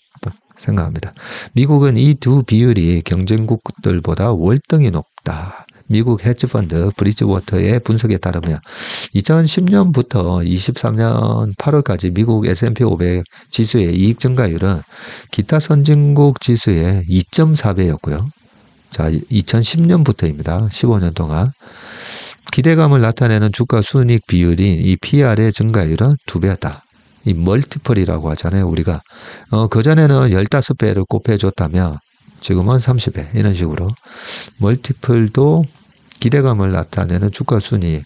생각합니다. 미국은 이 두 비율이 경쟁국들보다 월등히 높다. 미국 헤지펀드 브리지워터의 분석에 따르면 2010년부터 23년 8월까지 미국 S&P 500 지수의 이익 증가율은 기타 선진국 지수의 2.4배였고요. 자, 2010년부터입니다. 15년 동안. 기대감을 나타내는 주가 순이익 비율인 이 PR의 증가율은 2배였다. 이 멀티플이라고 하잖아요, 우리가. 그전에는 15배를 곱해줬다면 지금은 30배, 이런 식으로. 멀티플도 기대감을 나타내는 주가 순이익,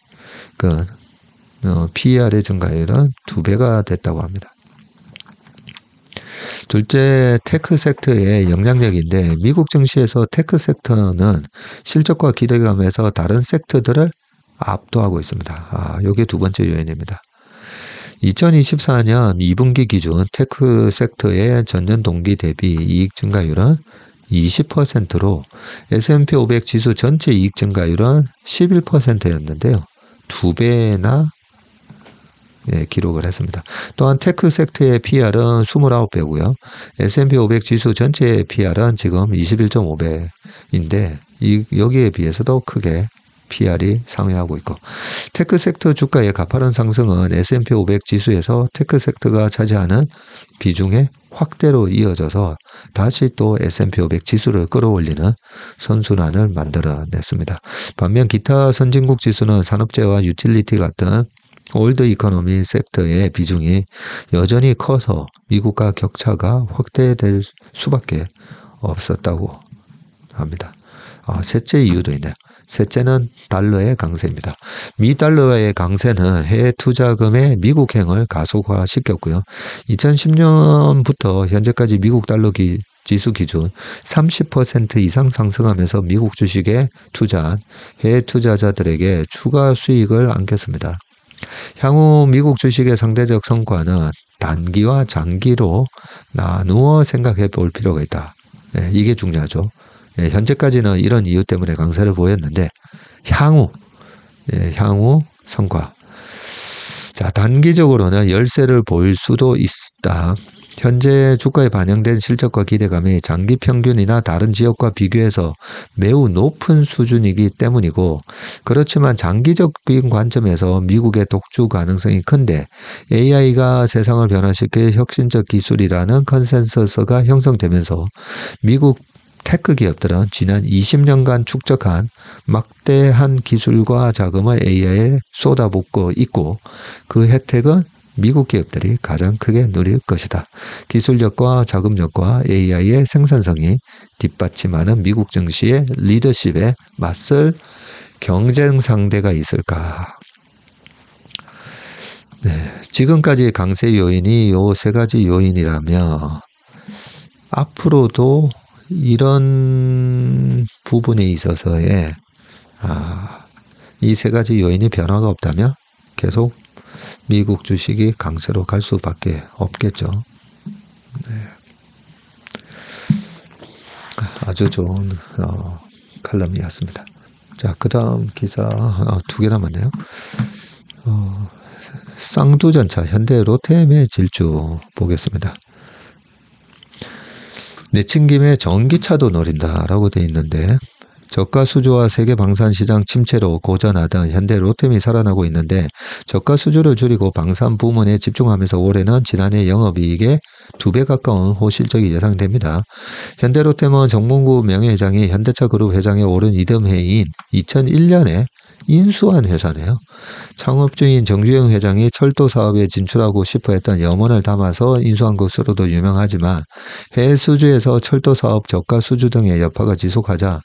PER의 증가율은 2배가 됐다고 합니다. 둘째, 테크 섹터의 영향력인데, 미국 증시에서 테크 섹터는 실적과 기대감에서 다른 섹터들을 압도하고 있습니다. 이게 두 번째 요인입니다. 2024년 2분기 기준 테크 섹터의 전년 동기 대비 이익 증가율은 20%로 S&P 500 지수 전체 이익 증가율은 11%였는데요. 2배나 기록을 했습니다. 또한 테크 섹터의 PR은 29배고요. S&P 500 지수 전체의 PR은 지금 21.5배인데 여기에 비해서도 크게 PR이 상회하고 있고, 테크 섹터 주가의 가파른 상승은 S&P 500 지수에서 테크 섹터가 차지하는 비중의 확대로 이어져서 다시 또 S&P 500 지수를 끌어올리는 선순환을 만들어냈습니다. 반면 기타 선진국 지수는 산업재와 유틸리티 같은 올드 이코노미 섹터의 비중이 여전히 커서 미국과 격차가 확대될 수밖에 없었다고 합니다. 셋째 이유도 있네요. 셋째는 달러의 강세입니다. 미 달러의 강세는 해외 투자금의 미국행을 가속화시켰고요. 2010년부터 현재까지 미국 달러 지수 기준 30% 이상 상승하면서 미국 주식에 투자한 해외 투자자들에게 추가 수익을 안겼습니다. 향후 미국 주식의 상대적 성과는 단기와 장기로 나누어 생각해 볼 필요가 있다. 이게 중요하죠. 현재까지는 이런 이유 때문에 강세를 보였는데 향후 성과. 자, 단기적으로는 열세를 보일 수도 있다. 현재 주가에 반영된 실적과 기대감이 장기 평균이나 다른 지역과 비교해서 매우 높은 수준이기 때문이고, 그렇지만 장기적인 관점에서 미국의 독주 가능성이 큰데 AI가 세상을 변화시킬 혁신적 기술이라는 컨센서스가 형성되면서 미국 테크 기업들은 지난 20년간 축적한 막대한 기술과 자금을 AI에 쏟아붓고 있고, 그 혜택은 미국 기업들이 가장 크게 누릴 것이다. 기술력과 자금력과 AI의 생산성이 뒷받침하는 미국 증시의 리더십에 맞설 경쟁 상대가 있을까? 지금까지 강세 요인이 요 세 가지 요인이라면 앞으로도 이런 부분에 있어서의 이 세 가지 요인이 변화가 없다면 계속 미국 주식이 강세로 갈 수밖에 없겠죠. 아주 좋은 칼럼이었습니다. 자, 그 다음 기사 2개 남았네요. 쌍두전차, 현대 로템의 질주 보겠습니다. 내친 김에 전기차도 노린다라고 되어 있는데, 저가 수주와 세계 방산 시장 침체로 고전하던 현대 로템이 살아나고 있는데, 저가 수주를 줄이고 방산 부문에 집중하면서 올해는 지난해 영업이익의 2배 가까운 호실적이 예상됩니다. 현대 로템은 정몽구 명예회장이 현대차 그룹 회장에 오른 이듬해인 2001년에 인수한 회사네요. 창업 중인 정주영 회장이 철도 사업에 진출하고 싶어 했던 염원을 담아서 인수한 것으로도 유명하지만, 해외 수주에서 철도 사업 저가 수주 등의 여파가 지속하자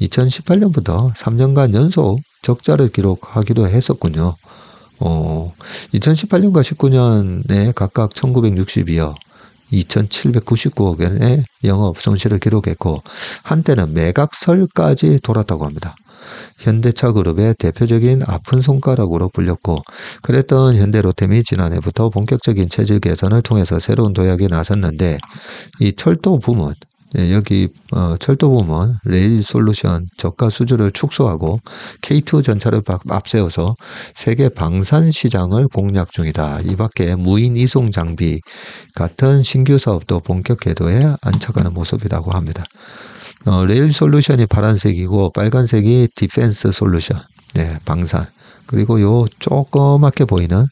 2018년부터 3년간 연속 적자를 기록하기도 했었군요. 2018년과 19년에 각각 1962억, 2,799억 원의 영업 손실을 기록했고, 한때는 매각설까지 돌았다고 합니다. 현대차 그룹의 대표적인 아픈 손가락으로 불렸고, 그랬던 현대로템이 지난해부터 본격적인 체질 개선을 통해서 새로운 도약에 나섰는데, 이 철도 부문, 여기 철도 부문 레일 솔루션 저가 수주를 축소하고 K2 전차를 앞세워서 세계 방산 시장을 공략 중이다. 이 밖에 무인 이송 장비 같은 신규 사업도 본격 궤도에 안착하는 모습이라고 합니다. 레일 솔루션이 파란색이고 빨간색이 디펜스 솔루션, 방산. 그리고 요 조그맣게 보이는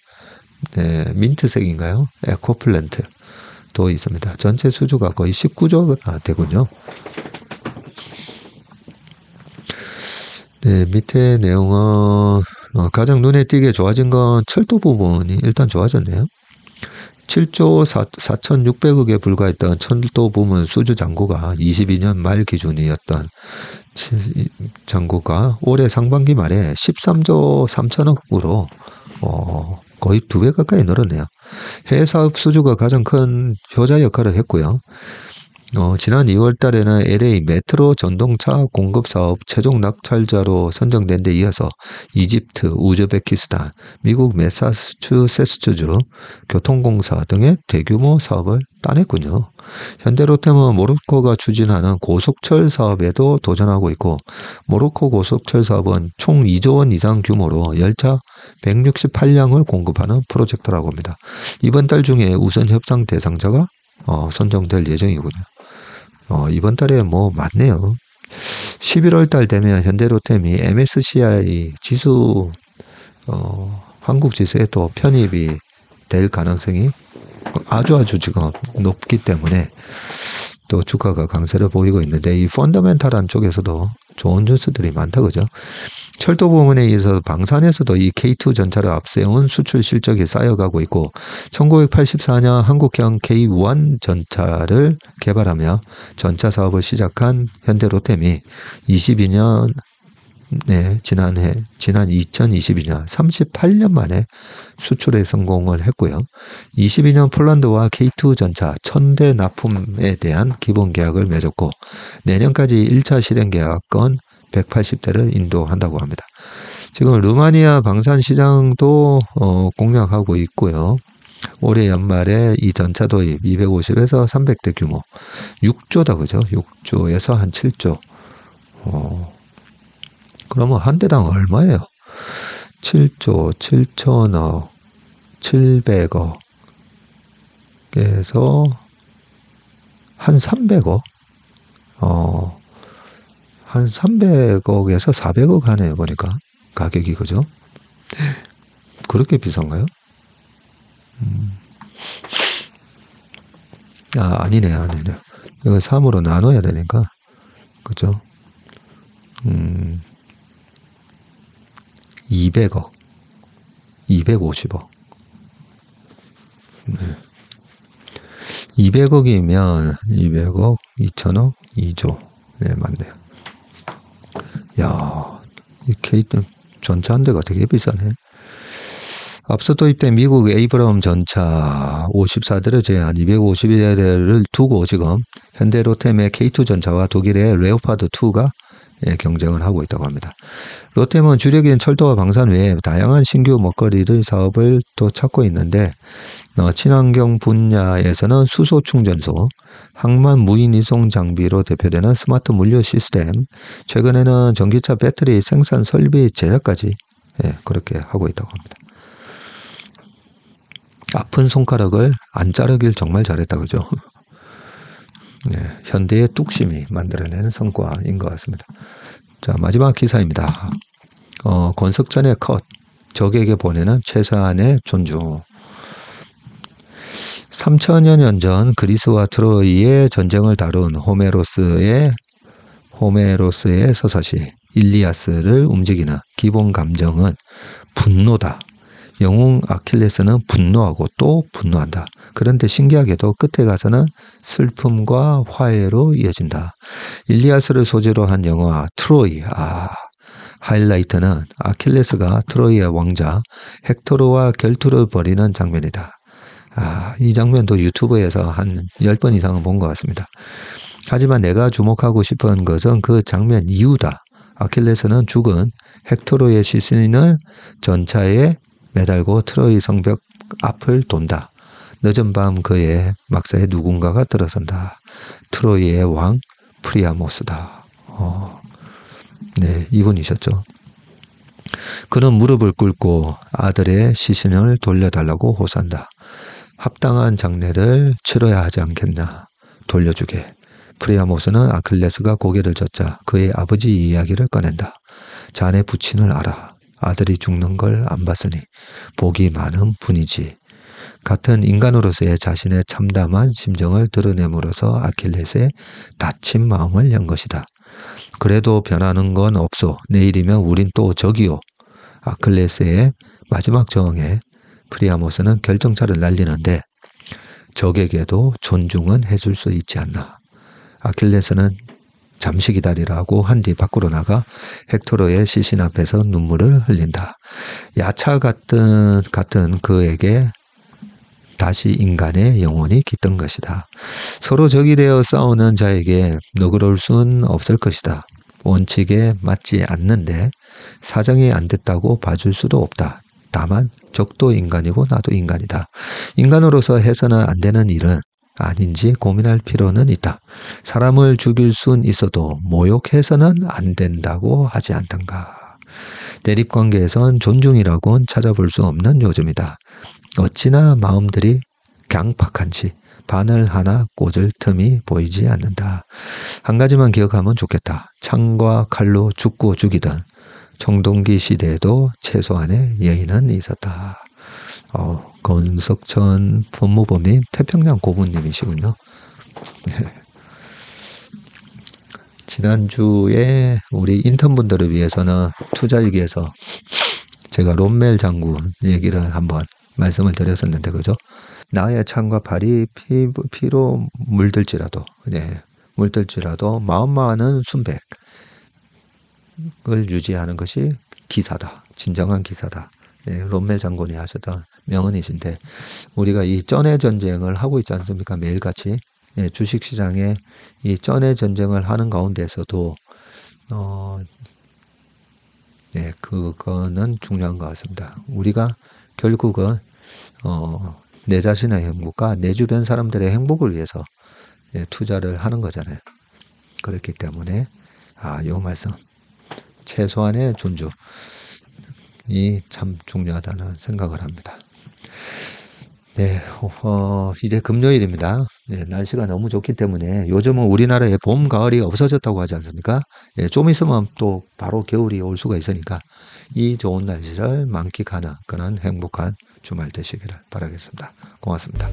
민트색인가요? 에코플랜트도 있습니다. 전체 수주가 거의 19조가 되군요. 네, 밑에 내용은 가장 눈에 띄게 좋아진 건 철도 부분이 일단 좋아졌네요. 7조 4,600억에 불과했던 철도 부문 수주 잔고가 22년 말 기준이었던 잔고가 올해 상반기 말에 13조 3천억으로 거의 2배 가까이 늘었네요. 해외 사업 수주가 가장 큰 효자 역할을 했고요. 지난 2월 달에는 LA 메트로 전동차 공급 사업 최종 낙찰자로 선정된 데 이어서 이집트, 우즈베키스탄, 미국 매사추세츠주 교통공사 등의 대규모 사업을 따냈군요. 현대로템은 모로코가 추진하는 고속철 사업에도 도전하고 있고, 모로코 고속철 사업은 총 2조 원 이상 규모로 열차 168량을 공급하는 프로젝트라고 합니다. 이번 달 중에 우선 협상 대상자가 선정될 예정이군요. 이번 달에 뭐 많네요. 11월 달 되면 현대로템이 MSCI 지수, 한국 지수에 또 편입이 될 가능성이 아주 지금 높기 때문에 또 주가가 강세를 보이고 있는데, 이 펀더멘탈한 쪽에서도 좋은 뉴스들이 많다, 그죠? 철도 부문에 의해서 방산에서도 이 K2 전차를 앞세운 수출 실적이 쌓여가고 있고, 1984년 한국형 K1 전차를 개발하며 전차 사업을 시작한 현대로템이 22년, 지난 2022년 38년 만에 수출에 성공을 했고요. 22년 폴란드와 K2 전차 1000대 납품에 대한 기본 계약을 맺었고, 내년까지 1차 실행 계약건 180대를 인도한다고 합니다. 지금 루마니아 방산 시장도 공략하고 있고요. 올해 연말에 이 전차 도입 250에서 300대 규모, 6조다, 그죠? 6조에서 한 7조. 그러면 한 대당 얼마예요? 7조 7천억 700억에서 한 300억? 한 300억에서 400억 하네요, 보니까. 가격이, 그죠? 그렇게 비싼가요? 아니네. 이거 3으로 나눠야 되니까. 그죠? 200억, 250억. 200억이면 200억, 2천억, 2조. 네, 맞네요. 야, 이 K 전차 한 대가 되게 비싸네. 앞서 도입된 미국 에이브럼 전차 54대를 제한 252대를 두고 지금 현대로템의 K2 전차와 독일의 레오파드 2가 경쟁을 하고 있다고 합니다. 로템은 주력인 철도와 방산 외에 다양한 신규 먹거리의 사업을 또 찾고 있는데, 친환경 분야에서는 수소 충전소, 항만 무인 이송 장비로 대표되는 스마트 물류 시스템, 최근에는 전기차 배터리 생산 설비 제작까지 그렇게 하고 있다고 합니다. 아픈 손가락을 안 자르길 정말 잘했다, 그죠? 현대의 뚝심이 만들어내는 성과인 것 같습니다. 자, 마지막 기사입니다. 권석전의 컷, 적에게 보내는 최소한의 존중. 3000여 년 전 그리스와 트로이의 전쟁을 다룬 호메로스의 서사시 일리아스를 움직이는 기본 감정은 분노다. 영웅 아킬레스는 분노하고 또 분노한다. 그런데 신기하게도 끝에 가서는 슬픔과 화해로 이어진다. 일리아스를 소재로 한 영화 트로이. 하이라이트는 아킬레스가 트로이의 왕자 헥토르와 결투를 벌이는 장면이다. 이 장면도 유튜브에서 한 10번 이상은 본 것 같습니다. 하지만 내가 주목하고 싶은 것은 그 장면 이유다. 아킬레스는 죽은 헥토르의 시신을 전차에 매달고 트로이 성벽 앞을 돈다. 늦은 밤 그의 막사에 누군가가 들어선다. 트로이의 왕 프리아모스다. 네, 이분이셨죠. 그는 무릎을 꿇고 아들의 시신을 돌려달라고 호소한다. 합당한 장례를 치러야 하지 않겠나. 돌려주게. 프리아모스는 아킬레스가 고개를 젓자 그의 아버지 이야기를 꺼낸다. 자네 부친을 알아. 아들이 죽는 걸 안 봤으니 복이 많은 분이지. 같은 인간으로서의 자신의 참담한 심정을 드러냄으로써 아킬레스의 다친 마음을 연 것이다. 그래도 변하는 건 없소. 내일이면 우린 또 적이요. 아킬레스의 마지막 저항에 프리아모스는 결정차를 날리는데 적에게도 존중은 해줄 수 있지 않나. 아킬레스는 잠시 기다리라고 한 뒤 밖으로 나가 헥토르의 시신 앞에서 눈물을 흘린다. 야차 같은 그에게 다시 인간의 영혼이 깃든 것이다. 서로 적이 되어 싸우는 자에게 너그러울 순 없을 것이다. 원칙에 맞지 않는데 사정이 안 됐다고 봐줄 수도 없다. 다만 적도 인간이고 나도 인간이다. 인간으로서 해서는 안 되는 일은 아닌지 고민할 필요는 있다. 사람을 죽일 순 있어도 모욕해서는 안 된다고 하지 않던가. 대립관계에선 존중이라고는 찾아볼 수 없는 요즘이다. 어찌나 마음들이 강팍한지 바늘 하나 꽂을 틈이 보이지 않는다. 한 가지만 기억하면 좋겠다. 창과 칼로 죽고 죽이던 청동기 시대에도 최소한의 예의는 있었다. 권석천 법무법인 태평양 고문님이시군요. 지난주에 우리 인턴분들을 위해서는 투자일기에서 제가 롬멜 장군 얘기를 한번 말씀을 드렸었는데, 그죠? 나의 창과 발이 피로 물들지라도, 물들지라도 마음만은 순백을 유지하는 것이 기사다. 진정한 기사다. 롬멜 장군이 하셨던 명언이신데, 우리가 이 쩐의 전쟁을 하고 있지 않습니까? 매일같이. 주식시장에 이 쩐의 전쟁을 하는 가운데서도, 그거는 중요한 것 같습니다. 우리가 결국은, 내 자신의 행복과 내 주변 사람들의 행복을 위해서 투자를 하는 거잖아요. 그렇기 때문에, 요 말씀. 최소한의 존중이 참 중요하다는 생각을 합니다. 네, 이제 금요일입니다. 날씨가 너무 좋기 때문에 요즘은 우리나라에 봄, 가을이 없어졌다고 하지 않습니까? 좀 있으면 또 바로 겨울이 올 수가 있으니까 이 좋은 날씨를 만끽하는 그런 행복한 주말 되시기를 바라겠습니다. 고맙습니다.